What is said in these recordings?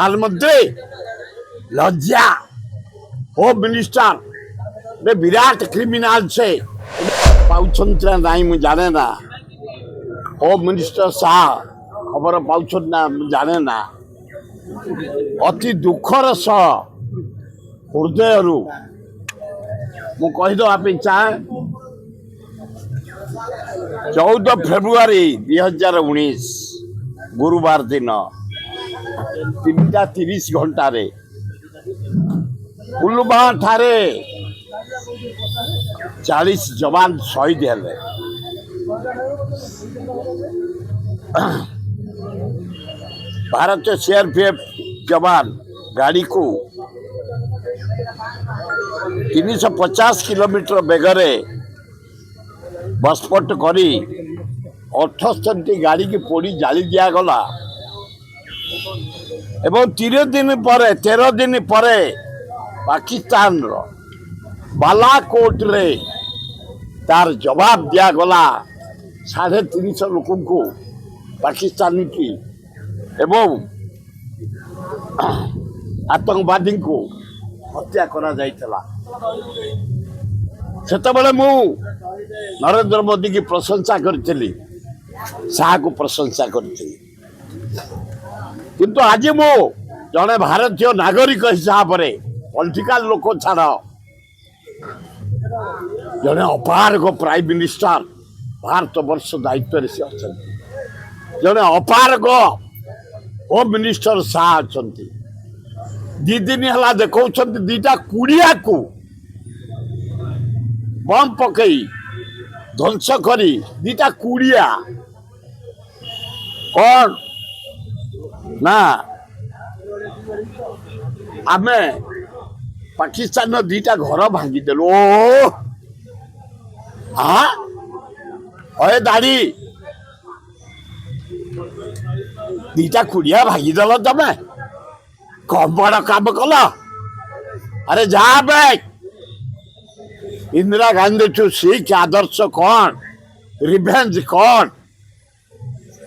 प्रधानमंत्री लज्जा home minister ने विराट क्रिमिनाल से पाउछंत नहीं मुझे जाने ना होम मिनिस्टर शाह खबर पाउछंत ना मुझे जाने ना अति दुखर सह हृदय मु कहीदे चाहे 14 फेब्रुआरी 2019 गुरुवार दिन 3:30 घंटे पुलवामा ठारे 40 जवान शहीद हेले। भारतीय सीआरपीएफ जवान गाड़ी को 350 किलोमीटर बेगरे बसपट करी 68 गाड़ी की पोड़ी जाली दिगला एवं 13 दिन पर पाकिस्तान बालाकोट रे तार जवाब दिगला 350 लोक को पाकिस्तानी की एवं आतंकवादी को हत्या करा जाइतला। सेतबेले मु नरेंद्र मोदी की प्रशंसा करथिली, शाह को प्रशंसा करथिली, किंतु आज मु जने भारतीय नागरिक हिसाब रे पॉलिटिकल लोक छाड़ जने अपारग प्राइम मिनिस्टर भारत वर्ष दायित्व से अच्छा जने अपारग होम मिनिस्टर शाह अच्छा 2 दिन है देखा 2टा कुड़िया को बम पकई ध्वंस करी 2टा कुड़िया कौन ना आमे पाकिस्तान 2टा घर भांगी देलु। हाँ अरे दाड़ी 2टा कुड़िया भांगी देल तमें कम बड़ काम कल। अरे जा बैक इंदिरा गांधी ठू सीख आदर्श कौन रिवेंज कौन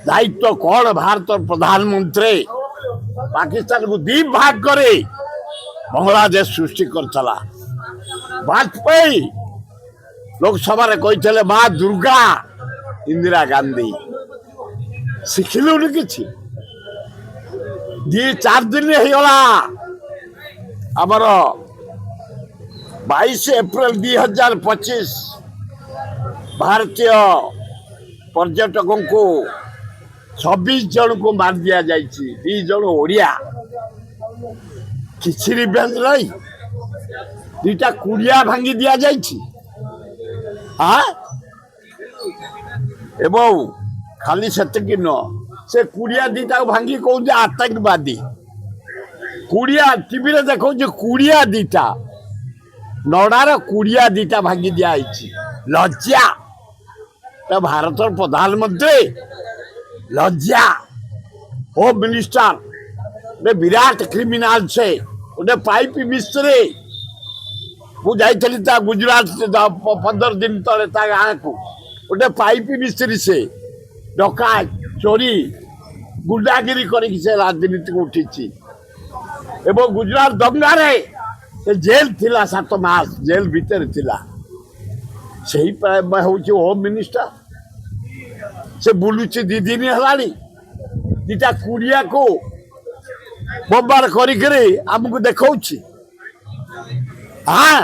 दायित्व कौन भारत प्रधानमंत्री पाकिस्तान को 2 भाग करे बांग्लादेश सृष्टि करथला। वाजपेयी लोकसभा रे कही माँ दुर्गा इंदिरा गांधी शिखिलुनि किछि 2-4 दिन होगा आमर 22 अप्रैल 2025 भारतीय पर्यटकों को 26 जन को मार दिया जाए 2 जन ओडिया किसी रिवेंज नहीं 2टा कुड़िया भांगी दिया जाए। हाँ एवं खाली सेतकी न से कुड़िया 2टा भांगी कौन आतंकवादी कुड़िया टीवी रे देखो कुड़िया 2टा नड़ार कुड़िया 2टा भांगी दिया लज्जा तो भारत प्रधानमंत्री लज्जा होम मिनिस्टर ने विराट क्रिमिनाल से उन्हें पाइप मिस्त्री मुझे गुजरात 15 दिन तले गाँव को उन्हें पाइप मिस्त्री से डका चोरी गुंडागिरी करके से राजनीति को उठी एवं गुजरात दंगा रे से जेल थिला 7 मास जेल भीतर थिला सही हूँ होम मिनिस्टर से बुलुची 2 दिन है 2टा कुड़िया को बम्बार करी आमको देखा। हाँ